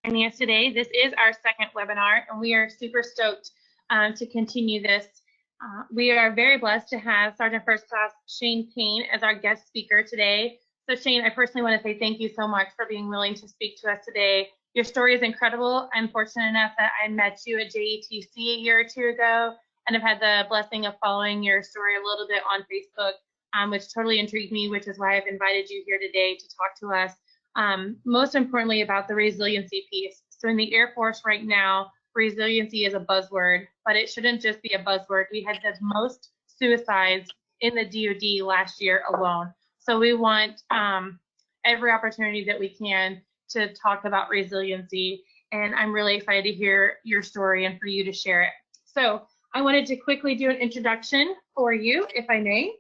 joining us today. This is our second webinar, and we are super stoked to continue this. We are very blessed to have Sergeant First Class Shane Payne as our guest speaker today. So Shane, I personally want to say thank you so much for being willing to speak to us today. Your story is incredible. I'm fortunate enough that I met you at JETC a year or two ago, and I've had the blessing of following your story a little bit on Facebook, which totally intrigued me, which is why I've invited you here today to talk to us. Most importantly about the resiliency piece. So in the Air Force right now, resiliency is a buzzword, but it shouldn't just be a buzzword. We had the most suicides in the DoD last year alone. So we want every opportunity that we can to talk about resiliency, and I'm really excited to hear your story and for you to share it. So I wanted to quickly do an introduction for you, if I may.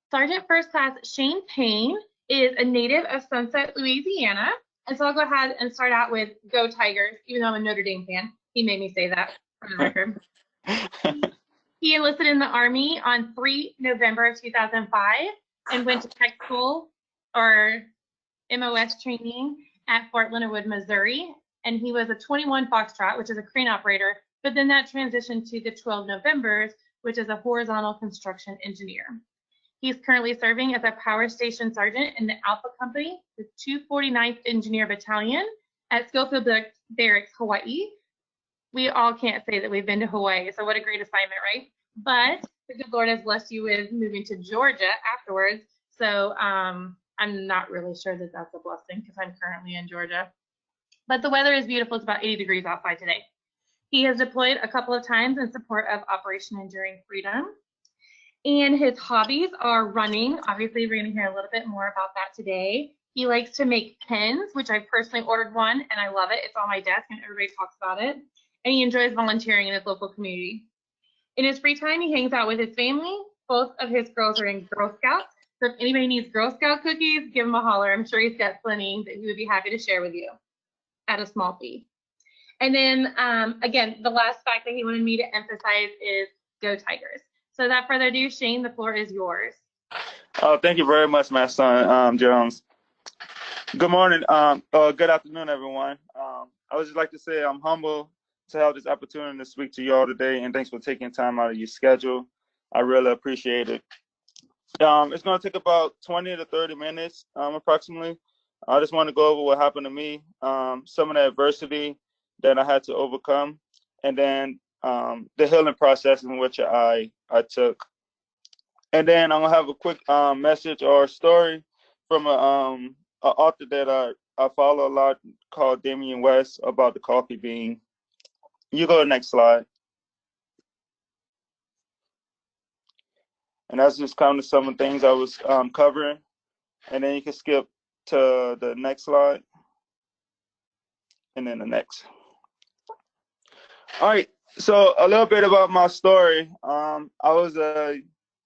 Sergeant First Class Shane Payne is a native of Sunset, Louisiana. And so I'll go ahead and start out with Go Tigers, even though I'm a Notre Dame fan. He made me say that for the record. He enlisted in the Army on 3 November of 2005 and went to tech school or MOS training at Fort Leonard Wood, Missouri. And he was a 21 Foxtrot, which is a crane operator, but then that transitioned to the 12 Novembers, which is a horizontal construction engineer. He's currently serving as a power station sergeant in the Alpha Company, the 249th Engineer Battalion at Schofield Barracks, Hawaii. We all can't say that we've been to Hawaii, so what a great assignment, right? But the good Lord has blessed you with moving to Georgia afterwards, so I'm not really sure that that's a blessing because I'm currently in Georgia. But the weather is beautiful. It's about 80 degrees outside today. He has deployed a couple of times in support of Operation Enduring Freedom. And his hobbies are running. Obviously, we're going to hear a little bit more about that today. He likes to make pens, which I personally ordered one, and I love it. It's on my desk, and everybody talks about it. And he enjoys volunteering in his local community. In his free time, he hangs out with his family. Both of his girls are in Girl Scouts. So if anybody needs Girl Scout cookies, give him a holler. I'm sure he's got plenty that he would be happy to share with you at a small fee. And then, again, the last fact that he wanted me to emphasize is Go Tigers. So without further ado, Shane, the floor is yours. Oh, thank you very much, my son, Jones. Good morning, good afternoon, everyone. I would just like to say I'm humble to have this opportunity to speak to you all today, and thanks for taking time out of your schedule. I really appreciate it. It's going to take about 20 to 30 minutes, approximately. I just want to go over what happened to me, some of the adversity that I had to overcome, and then the healing process in which I took. And then I'm gonna have a quick message or story from an author that I follow a lot called Damian West about the coffee bean. You go to the next slide. And that's just kind of some of the things I was covering. And then you can skip to the next slide. And then the next. All right. So a little bit about my story. I was a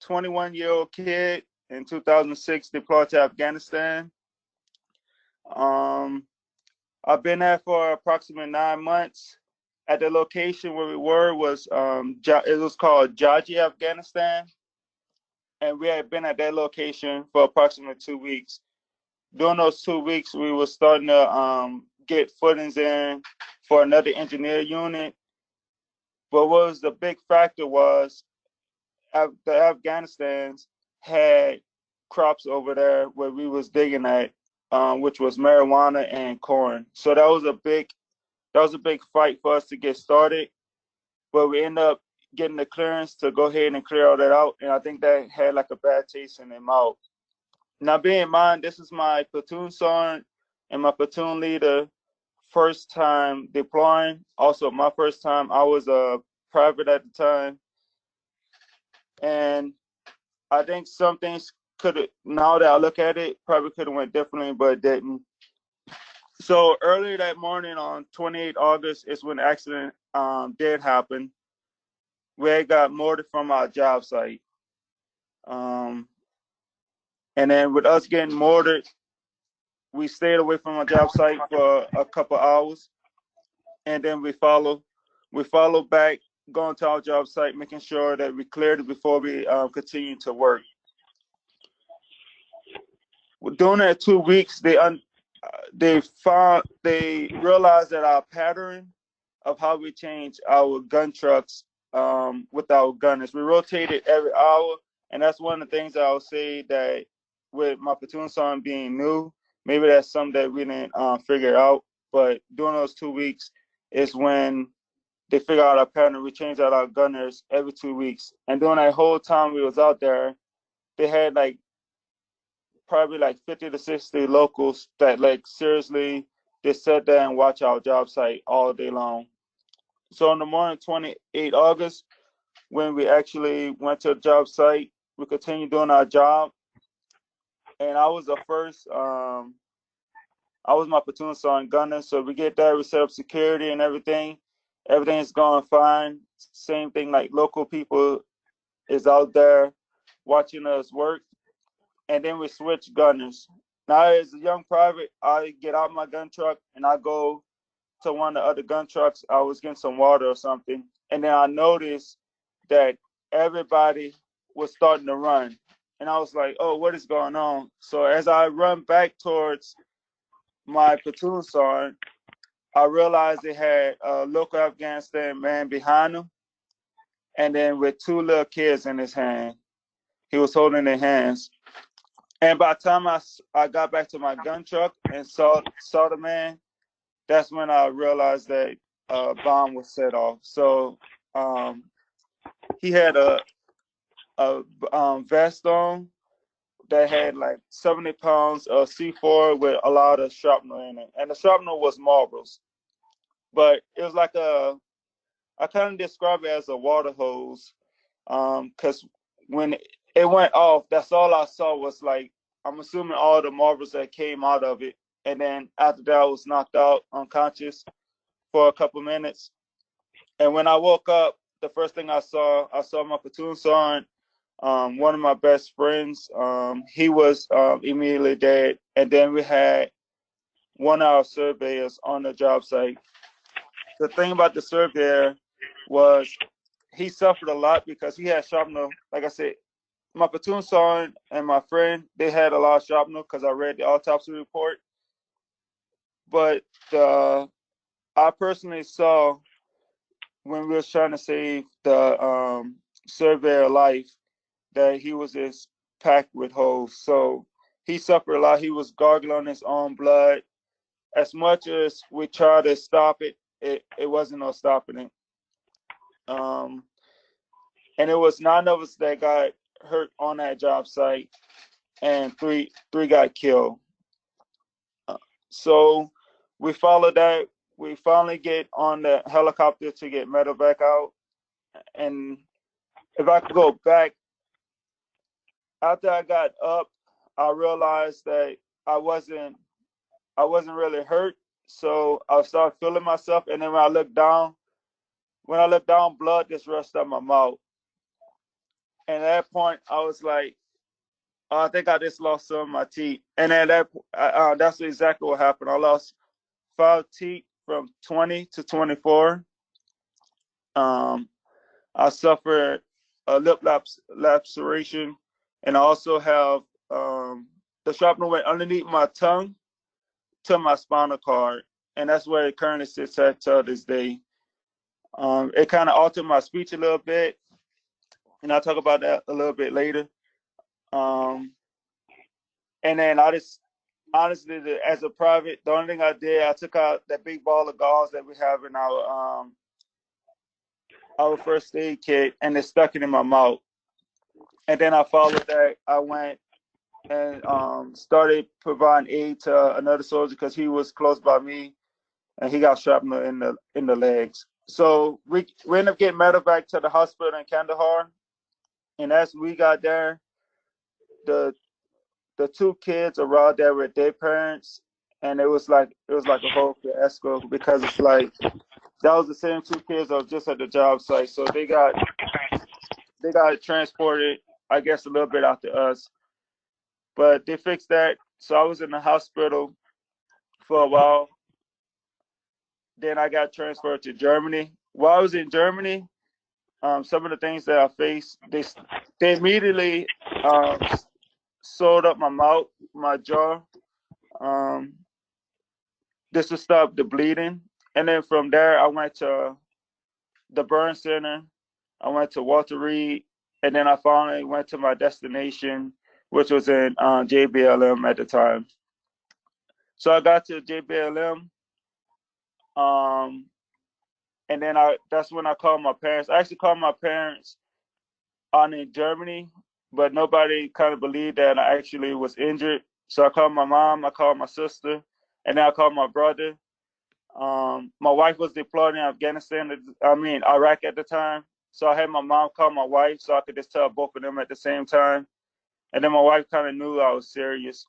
21-year-old kid in 2006 deployed to Afghanistan. I've been there for approximately 9 months. At the location where we were was it was called Jaji, Afghanistan, and we had been at that location for approximately 2 weeks. During those 2 weeks, we were starting to get footings in for another engineer unit. But what was the big factor was the Afghanistans had crops over there where we was digging at, which was marijuana and corn. So that was a big fight for us to get started. But we ended up getting the clearance to go ahead and clear all that out, and I think that had like a bad taste in their mouth. Now, bear in mind, this is my platoon sergeant and my platoon leader first time deploying. Also, my first time. I was a private at the time. And I think some things could have, now that I look at it, probably could have went differently, but it didn't. So earlier that morning on 28 August is when the accident did happen. We had got mortared from our job site. And then with us getting mortared, we stayed away from our job site for a couple hours. And then we followed back, going to our job site, making sure that we cleared it before we continued to work. During that 2 weeks, they realized that our pattern of how we change our gun trucks with our gunners. We rotated every hour, and that's one of the things that I'll say that with my platoon sergeant being new, maybe that's something that we didn't figure out. But during those 2 weeks is when they figure out our pattern. We changed out our gunners every 2 weeks, and during that whole time we was out there, they had like probably like 50 to 60 locals that like seriously they sat there and watch our job site all day long. So on the morning 28 August, when we actually went to the job site, we continued doing our job. And I was the first, I was my platoon sergeant gunner. So we get there, we set up security and everything. Everything's going fine. Same thing, like local people is out there watching us work. And then we switch gunners. Now, as a young private, I get out my gun truck and I go to one of the other gun trucks. I was getting some water or something, and then I noticed that everybody was starting to run, and I was like, "Oh, what is going on?" So as I run back towards my platoon sergeant, I realized they had a local Afghanistan man behind him, and then with two little kids in his hand, he was holding their hands. And by the time I got back to my gun truck and saw the man, that's when I realized that a bomb was set off. So um, he had a vest on that had like 70 pounds of C4 with a lot of shrapnel in it, and the shrapnel was marbles, but it was like I kind of describe it as a water hose, because when it went off, that's all I saw was like, I'm assuming all the marbles that came out of it, and then after that I was knocked out unconscious for a couple minutes. And when I woke up, the first thing I saw my platoon sergeant, one of my best friends. He was immediately dead. And then we had one of our surveyors on the job site. The thing about the surveyor was he suffered a lot because he had shrapnel. Like I said, my platoon sergeant and my friend, they had a lot of shrapnel because I read the autopsy report. But I personally saw when we was trying to save the surveyor life that he was just packed with holes. So he suffered a lot. He was gargling on his own blood. As much as we tried to stop it, it wasn't no stopping it. Um, and it was 9 of us that got hurt on that job site, and three got killed. So we followed that. We finally get on the helicopter to get medevac out. And if I could go back, after I got up, I realized that I wasn't I wasn't really hurt. So I started feeling myself, and then when I looked down, blood just rushed out my mouth. And at that point, I was like, oh, I think I just lost some of my teeth. And at that's exactly what happened. I lost 5 teeth from 20 to 24. Um, I suffered a lip laceration, and I also have the shrapnel went underneath my tongue to my spinal cord, and that's where it currently sits at to this day. It kind of altered my speech a little bit, and I'll talk about that a little bit later. Um, and then I just honestly, as a private, the only thing I did, I took out that big ball of gauze that we have in our first aid kit, and it stuck it in my mouth. And then I followed that. I went and started providing aid to another soldier because he was close by me, and he got shrapnel in the legs. So we ended up getting medevac to the hospital in Kandahar, and as we got there, the the two kids arrived there with their parents, and it was like a whole fiasco because it's like that was the same two kids that was just at the job site, so they got transported, I guess, a little bit after us, but they fixed that. So I was in the hospital for a while. Then I got transferred to Germany. While I was in Germany, some of the things that I faced, they immediately sewed up my mouth, my jaw. Um, just to stop the bleeding. And then from there, I went to the burn center. I went to Walter Reed, and then I finally went to my destination, which was in JBLM at the time. So I got to JBLM, and then that's when I called my parents. I actually called my parents in Germany, but nobody kind of believed that I actually was injured. So I called my mom, I called my sister, and then I called my brother. My wife was deployed in Iraq at the time. So I had my mom call my wife so I could just tell both of them at the same time. And then my wife kind of knew I was serious.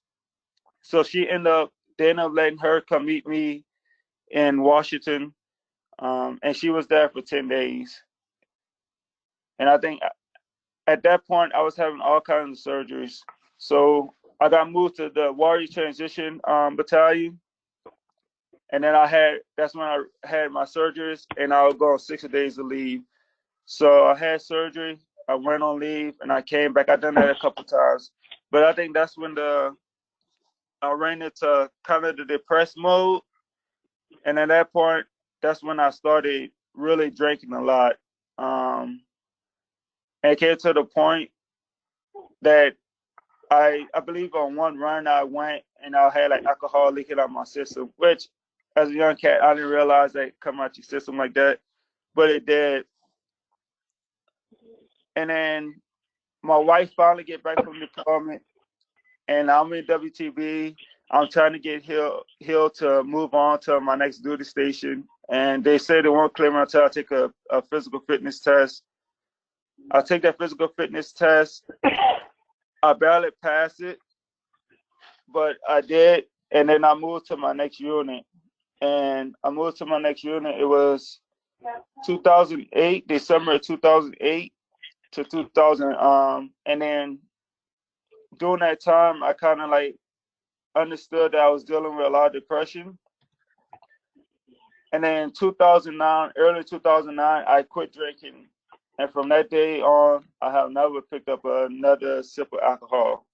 So they ended up letting her come meet me in Washington. And she was there for 10 days. And I think at that point, I was having all kinds of surgeries. So I got moved to the Warrior Transition Battalion. And then that's when I had my surgeries, and I would go on 60 days of leave. So I had surgery, I went on leave, and I came back. I've done that a couple times. But I think that's when I ran into kind of the depressed mode. And at that point, that's when I started really drinking a lot. And it came to the point that I believe on one run I went and I had like alcohol leaking out my system, which as a young cat, I didn't realize that come out your system like that, but it did. And then my wife finally get back from deployment, and I'm in WTB. I'm trying to get healed to move on to my next duty station. And they say they won't clear me until I take a physical fitness test. I take that physical fitness test. I barely passed it, but I did. And then I moved to my next unit. And I moved to my next unit. It was 2008, December 2008 to 2000. And then during that time, I kind of like understood that I was dealing with a lot of depression. And then 2009, early 2009, I quit drinking. And from that day on, I have never picked up another sip of alcohol.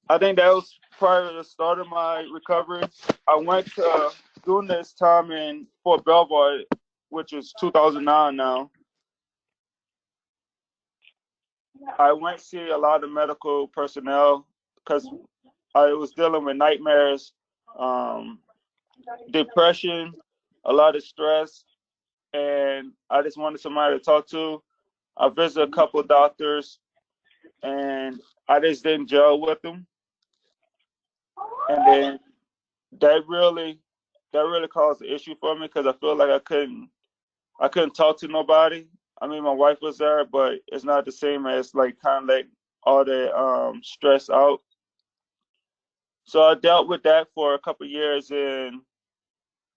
I think that was prior to the start of my recovery. I went during this time in Fort Belvoir, which was 2009 now. I went to see a lot of medical personnel because I was dealing with nightmares, depression, a lot of stress, and I just wanted somebody to talk to. I visited a couple of doctors, and I just didn't gel with them. And then that really caused the issue for me because I feel like I couldn't talk to nobody. I mean, my wife was there, but it's not the same as like kind of like all the stress out. So I dealt with that for a couple of years in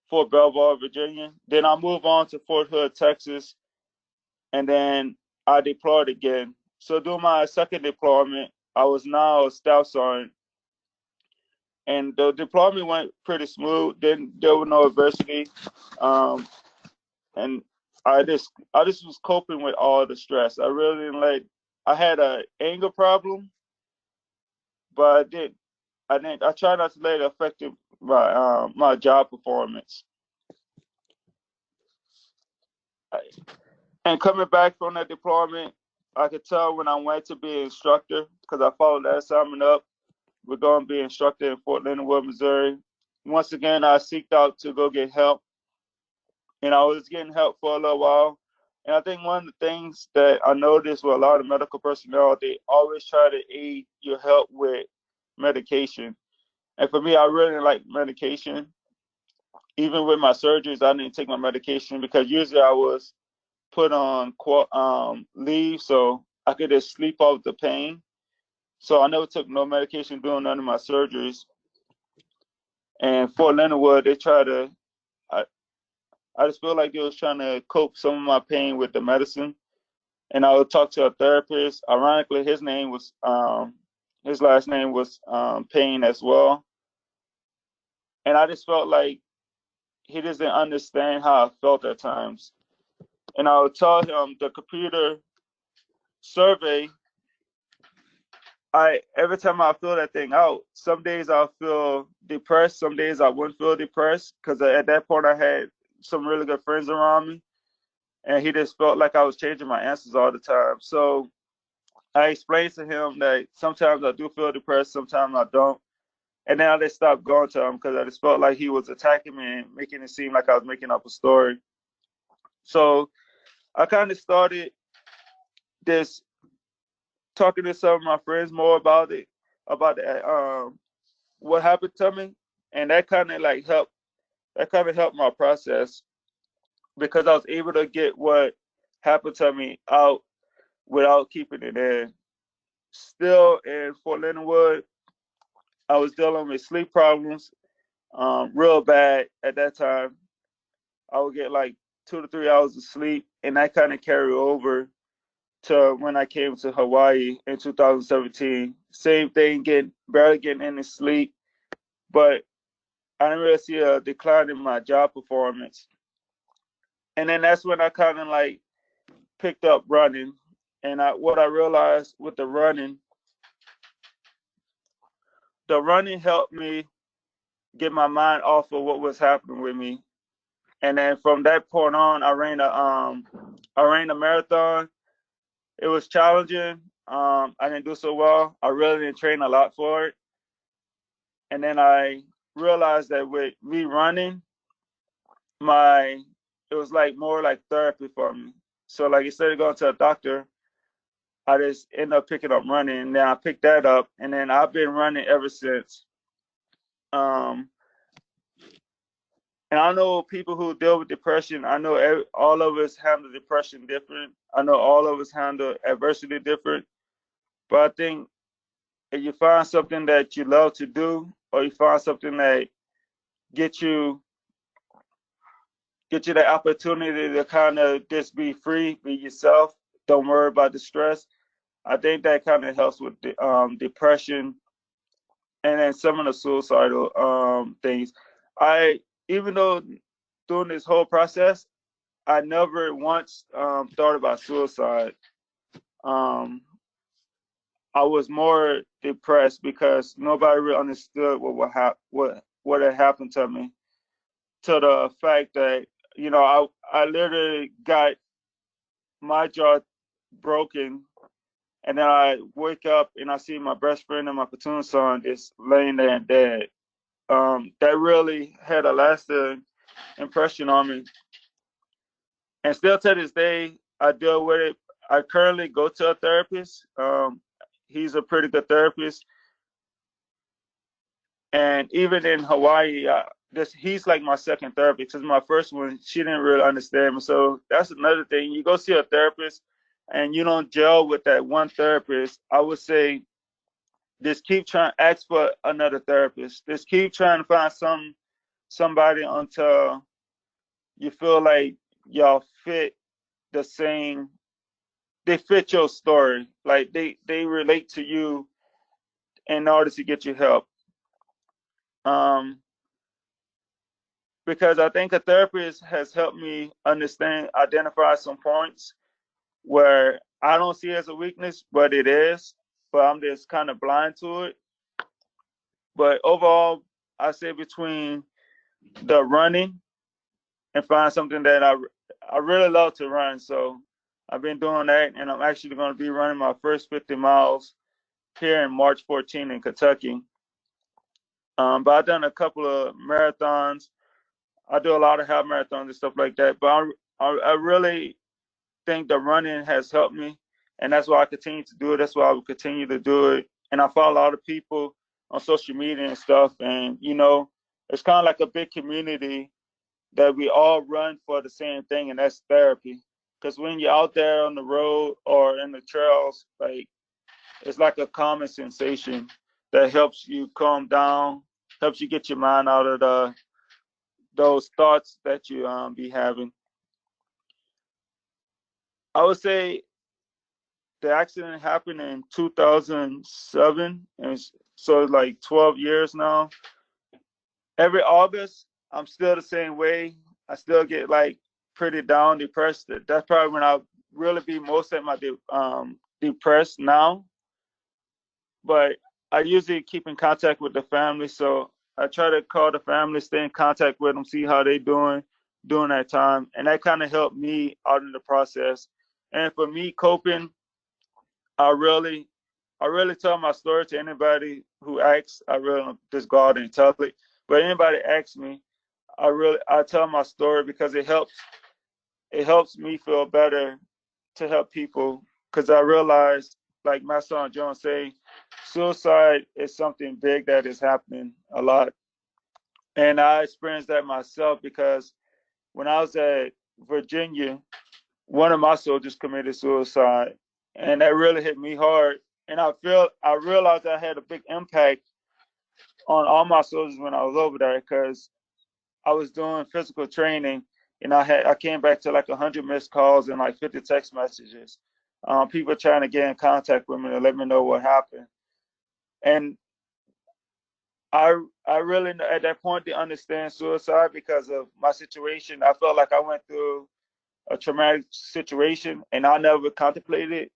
Fort Belvoir, Virginia. Then I moved on to Fort Hood, Texas, and then I deployed again. So during my second deployment, I was now a staff sergeant, and the deployment went pretty smooth. Then there was no adversity, and I just was coping with all the stress. I really didn't like. I had an anger problem, but I tried not to let it affect my job performance. And coming back from that deployment, I could tell when I went to be an instructor because I followed that assignment up. We're going to be instructor in Fort Leonard Wood, Missouri. Once again, I seeked out to go get help, and I was getting help for a little while. And I think one of the things that I noticed with a lot of medical personnel, they always try to aid your help with medication. And for me, I really didn't like medication. Even with my surgeries, I didn't take my medication because usually I was put on leave so I could just sleep off the pain. So I never took no medication during none of my surgeries. And Fort Leonard Wood, I just feel like they was trying to cope some of my pain with the medicine. And I would talk to a therapist. Ironically, his last name was Payne as well. And I just felt like he just didn't understand how I felt at times. And I would tell him the computer survey, every time I feel that thing out, some days I'll feel depressed, some days I wouldn't feel depressed because at that point I had some really good friends around me, and he just felt like I was changing my answers all the time. So I explained to him that sometimes I do feel depressed, sometimes I don't. And then I just stopped going to him because I just felt like he was attacking me and making it seem like I was making up a story. So I kind of started this talking to some of my friends more about it, about what happened to me, and that kind of like helped. That kind of helped my process because I was able to get what happened to me out without keeping it in. Still in Fort Leonard Wood, I was dealing with sleep problems, real bad at that time. I would get like 2 to 3 hours of sleep, and that kind of carried over to when I came to Hawaii in 2017. Same thing, getting barely getting any sleep, but I didn't really see a decline in my job performance. And then that's when I kind of like picked up running, and what I realized with the running helped me get my mind off of what was happening with me. And then from that point on, I ran a marathon. It was challenging. I didn't do so well. I really didn't train a lot for it. And then I realized that with me running, my it was like more like therapy for me. So like instead of going to a doctor, I just ended up picking up running. And then I picked that up, and then I've been running ever since. Um, and I know people who deal with depression. I know all of us handle depression different. I know all of us handle adversity different. But I think if you find something that you love to do, or you find something that get you get you the opportunity to kind of just be free, be yourself, don't worry about the stress. I think that kind of helps with the depression and then some of the suicidal things. I even though during this whole process, I never once thought about suicide. Um, I was more depressed because nobody really understood what had happened to me. To the fact that I literally got my jaw broken, and then I wake up and I see my best friend and my platoon son just laying there and dead. That really had a lasting impression on me, and still to this day I deal with it. I currently go to a therapist. He's a pretty good therapist, and even in Hawaii, he's like my second therapist because my first one she didn't really understand me. So that's another thing. You go see a therapist, and you don't gel with that one therapist. I would say just keep trying, ask for another therapist. Just keep trying to find somebody until you feel like y'all fit the same. They fit your story. Like they relate to you in order to get you help. Um, because I think a therapist has helped me identify some points where I don't see it as a weakness, but it is. But I'm just kind of blind to it. But overall, I say between the running and find something that I really love to run. So I've been doing that, and I'm actually going to be running my first 50 miles here in March 14 in Kentucky. But I've done a couple of marathons. I do a lot of half marathons and stuff like that. But I really think the running has helped me, and that's why I continue to do it. That's why I will continue to do it. And I follow a lot of people on social media and stuff, and it's kind of like a big community that we all run for the same thing, and that's therapy. Because when you're out there on the road or in the trails, like it's like a common sensation that helps you calm down, helps you get your mind out of those thoughts that you be having. I would say the accident happened in 2007, and so it's like 12 years now. Every August, I'm still the same way. I still get like pretty down, depressed. That's probably when I really be most at my depressed now. but I usually keep in contact with the family. So I try to call the family, stay in contact with them, see how they doing during that time. And that kind of helped me out in the process. And for me coping, I really tell my story to anybody who asks. I really don't just go out and tell it. But anybody asks me, I tell my story because it helps me feel better to help people, because I realized, like my son John say, suicide is something big that is happening a lot. And I experienced that myself because when I was at Virginia, one of my soldiers committed suicide, and that really hit me hard. And I realized I had a big impact on all my soldiers when I was over there, because I was doing physical training, and I came back to like 100 missed calls and like 50 text messages. People trying to get in contact with me to let me know what happened. And I really at that point didn't understand suicide because of my situation. I felt like I went through a traumatic situation and I never contemplated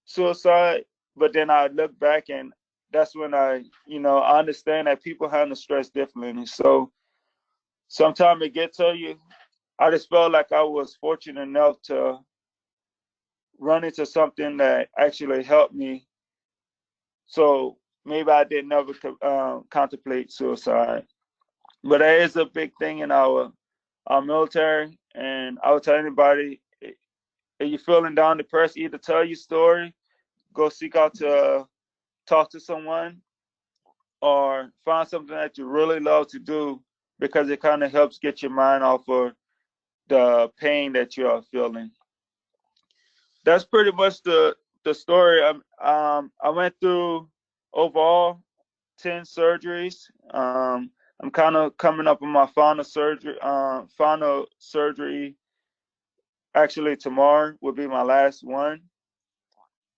suicide. But then I look back, and that's when I understand that people handle stress differently. So sometimes it gets to you. I just felt like I was fortunate enough to run into something that actually helped me. So maybe I didn't never contemplate suicide, but that is a big thing in our military. And I would tell anybody, if you're feeling down, depressed, either tell your story, go seek out to talk to someone, or find something that you really love to do, because it kind of helps get your mind off of the pain that you are feeling. That's pretty much the story. I went through overall 10 surgeries. I'm kind of coming up on my final surgery. Final surgery actually tomorrow will be my last one,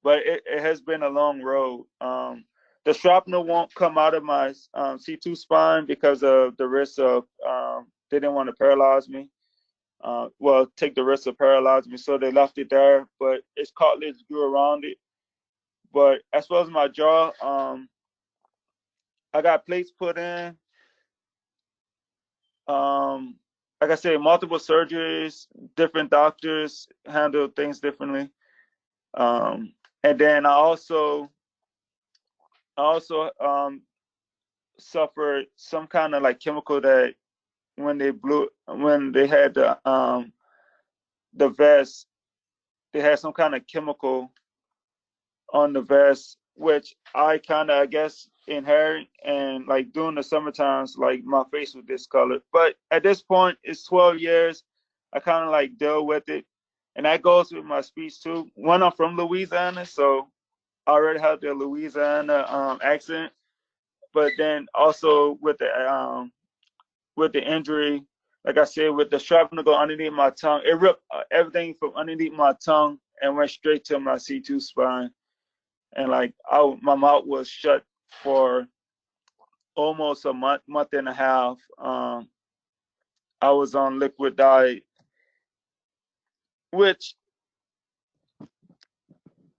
but it has been a long road. The shrapnel won't come out of my C2 spine because of the risk of they didn't want to paralyze me. Well, take the risk of paralyzing me, so they left it there. But it's cartilage grew around it. But as far as my jaw, I got plates put in. Um, like I said, multiple surgeries, different doctors handle things differently. And then I also suffered some kind of like chemical that when they had the vest, they had some kind of chemical on the vest, which I kind of, I guess, inherit. And like during the summer times, like my face was discolored. But at this point, it's 12 years. I kind of like deal with it. And that goes with my speech too. One, I'm from Louisiana, so I already have the Louisiana accent. But then also with the injury, like I said, with the shrapnel go underneath my tongue, it ripped everything from underneath my tongue and went straight to my C2 spine. And like my mouth was shut for almost a month and a half. I was on liquid diet, which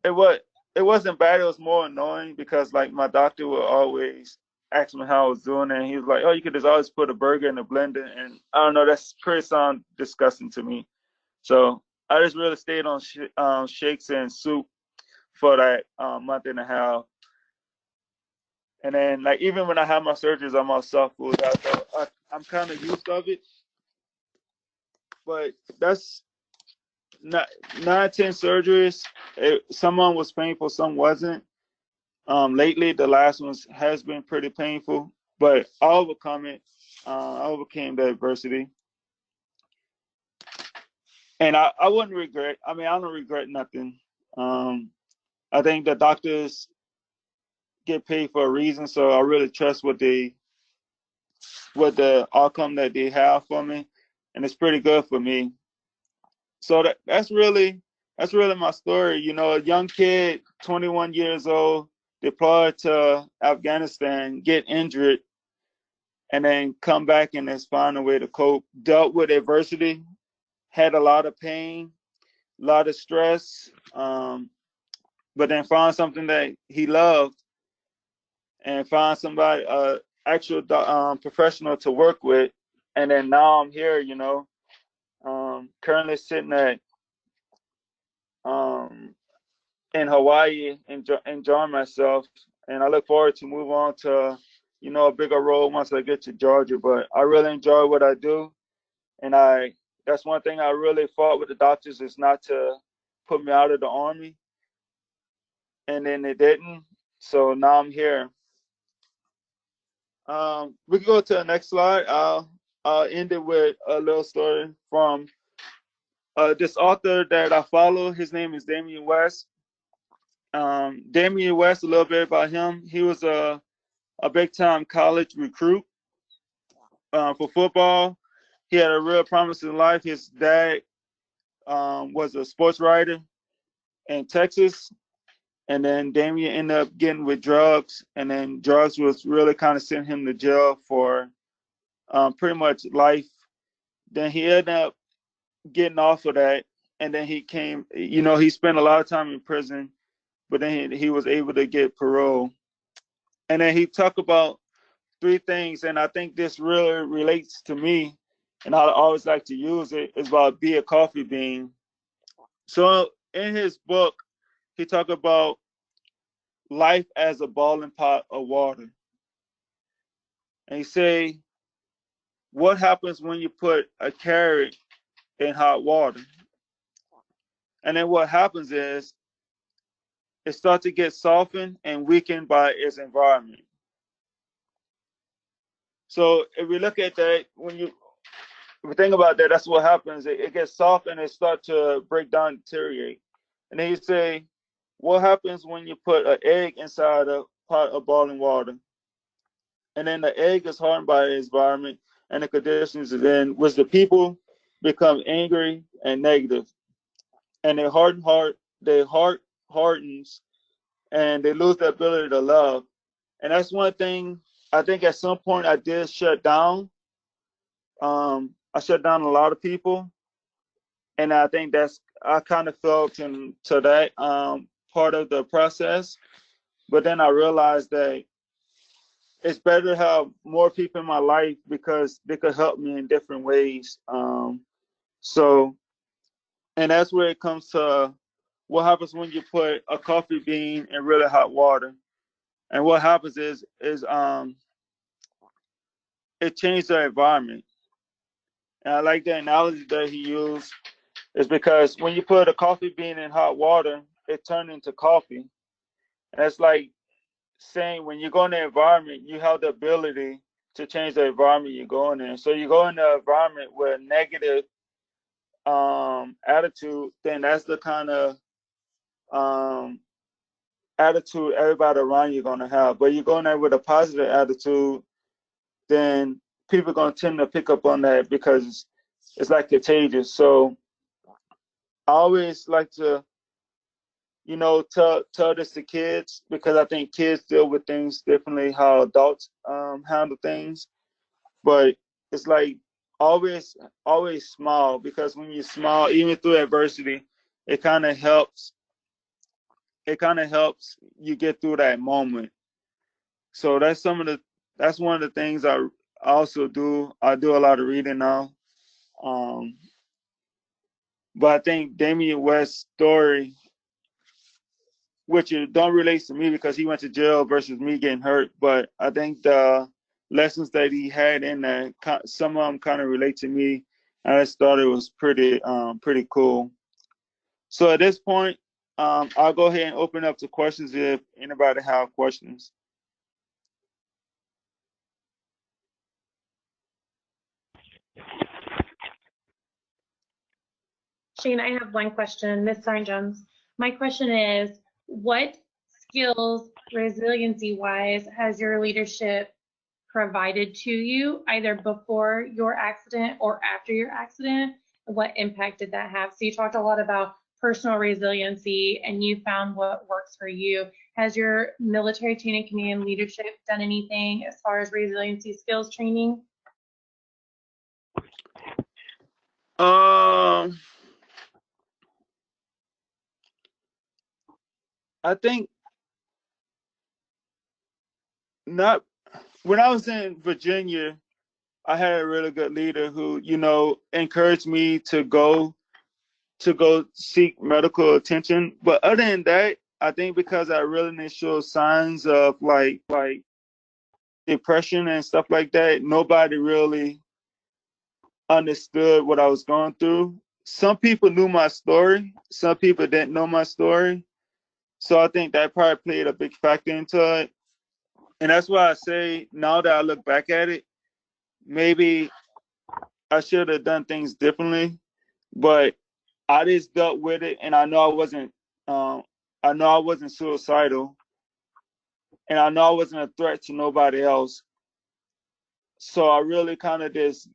it was it wasn't bad. It was more annoying because like my doctor would always ask me how I was doing, and he was like, "Oh, you could just always put a burger in the blender," and I don't know, that's pretty sound disgusting to me. So I just really stayed on shakes and soup for that month and a half. And then, like, even when I have my surgeries, I'm on soft food. I'm kind of used of it, but that's not 9, 10 surgeries. Some of them was painful, some wasn't. Lately, the last one has been pretty painful, but I overcome it. I overcame the adversity, and I wouldn't regret. I mean, I don't regret nothing. I think the doctors get paid for a reason, so I really trust what the outcome that they have for me, and it's pretty good for me. So that's really my story. You know, a young kid, 21 years old, deployed to Afghanistan, get injured, and then come back and just find a way to cope. Dealt with adversity, had a lot of pain, a lot of stress, but then found something that he loved, and find somebody, actual professional to work with. And then now I'm here, currently sitting at um, in Hawaii, enjoying myself. And I look forward to move on to, a bigger role once I get to Georgia. But I really enjoy what I do, and that's one thing I really fought with the doctors, is not to put me out of the Army, and then they didn't. So now I'm here. We can go to the next slide. I'll end it with a little story from this author that I follow. His name is Damian West. Damian West, a little bit about him. He was a big time college recruit for football. He had a real promising life. His dad was a sports writer in Texas, and then Damien ended up getting with drugs, and then drugs was really kind of sending him to jail for pretty much life. Then he ended up getting off of that, and then he came. He spent a lot of time in prison, but then he was able to get parole. And then he talked about three things, and I think this really relates to me, and I always like to use it. Is about be a coffee bean. So in his book, he talked about life as a boiling pot of water, and he say, what happens when you put a carrot in hot water? And then what happens is it starts to get softened and weakened by its environment. So if we look at that, if we think about that, that's what happens. It gets soft and it starts to break down, deteriorate. And then you say, what happens when you put an egg inside a pot of boiling water? And then the egg is hardened by the environment and the conditions, in which the people become angry and negative, and their heart hardens, and they lose the ability to love. And that's one thing I think at some point I did shut down. I shut down a lot of people, and I think I kind of felt into that part of the process. But then I realized that it's better to have more people in my life because they could help me in different ways. So, and that's where it comes to what happens when you put a coffee bean in really hot water. And what happens is it changed the environment. And I like the analogy that he used, is because when you put a coffee bean in hot water, it turns into coffee. And it's like saying when you go in the environment, you have the ability to change the environment you're going in. So you go in the environment with a negative attitude, then that's the kind of um, attitude everybody around you gonna have. But you go in there with a positive attitude, then people are gonna tend to pick up on that because it's like contagious. So I always like to, tell this to kids, because I think kids deal with things differently how adults handle things. But it's like always smile, because when you smile, even through adversity, it kind of helps. It kind of helps you get through that moment. So that's one of the things I also do. I do a lot of reading now. Um, but I think Damian West's story, which it don't relate to me because he went to jail versus me getting hurt, but I think the lessons that he had in there, some of them kind of relate to me, and I just thought it was pretty cool. So at this point, I'll go ahead and open up to questions if anybody have questions. Shane, I have one question. Miss Sarn-Jones. My question is, what skills, resiliency-wise, has your leadership provided to you, either before your accident or after your accident? What impact did that have? So you talked a lot about personal resiliency, and you found what works for you. Has your military chain of command leadership done anything as far as resiliency skills training? I think not when I was in Virginia, I had a really good leader who, encouraged me to go seek medical attention. But other than that, I think because I really didn't show signs of like depression and stuff like that, nobody really understood what I was going through. Some people knew my story, some people didn't know my story. So I think that probably played a big factor into it. And that's why I say now that I look back at it, maybe I should have done things differently. But I just dealt with it, and um, I know I wasn't suicidal, and I know I wasn't a threat to nobody else. So I really kind of just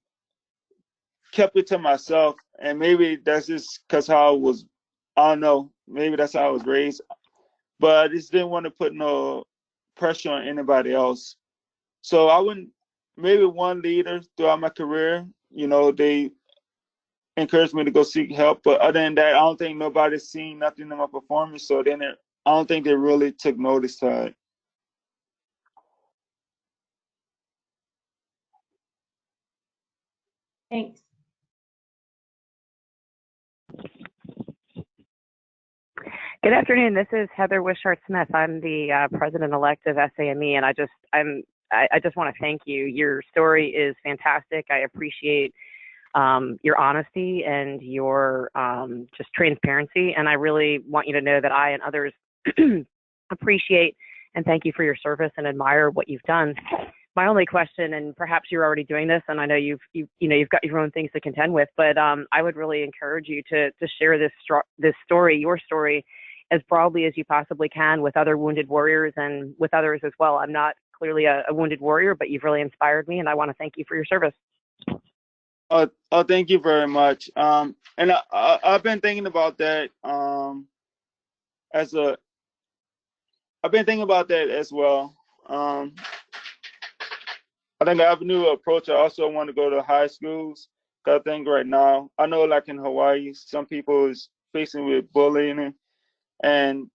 kept it to myself, and maybe that's just because how I was. I don't know. Maybe that's how I was raised, but I just didn't want to put no pressure on anybody else. So I wouldn't. Maybe one leader throughout my career, they encouraged me to go seek help. But other than that, I don't think nobody's seen nothing in my performance. So then I don't think they really took notice to it. Thanks. Good afternoon. This is Heather Wishart-Smith. I'm the president-elect of SAME, and I just want to thank you. Your story is fantastic. I appreciate your honesty and your just transparency, and I really want you to know that I and others appreciate and thank you for your service and admire what you've done. My only question, and perhaps you're already doing this, and I know you've got your own things to contend with, but I would really encourage you to share this story, your story, as broadly as you possibly can with other wounded warriors and with others as well. I'm not clearly a wounded warrior, but you've really inspired me, and I want to thank you for your service. Oh, thank you very much. And I've been thinking about that as a. I've been thinking about that as well. I think the avenue approach. I also want to go to high schools. 'Cause I think right now, I know like in Hawaii, some people is facing with bullying, and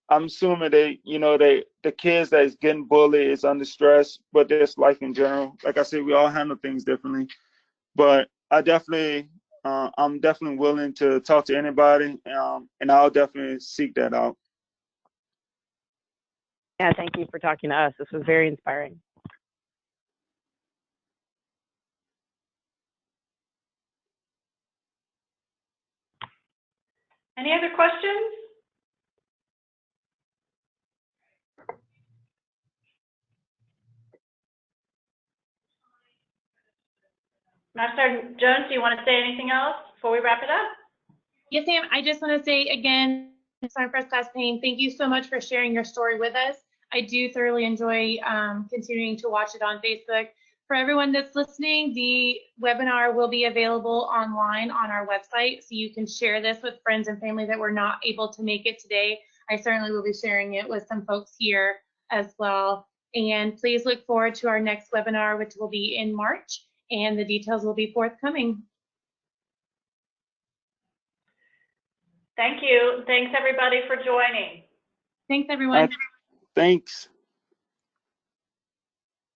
I'm assuming the kids that is getting bullied is under stress, but there's life in general. Like I said, we all handle things differently. But I'm definitely willing to talk to anybody, and I'll definitely seek that out. Yeah, thank you for talking to us. This was very inspiring. Any other questions? Master Jones, do you want to say anything else before we wrap it up? Yes, ma'am. I just want to say again, Sergeant First Class Payne, thank you so much for sharing your story with us. I do thoroughly enjoy continuing to watch it on Facebook. For everyone that's listening, the webinar will be available online on our website, so you can share this with friends and family that were not able to make it today. I certainly will be sharing it with some folks here as well. And please look forward to our next webinar, which will be in March, and the details will be forthcoming. Thank you. Thanks everybody for joining. Thanks, everyone. Thanks.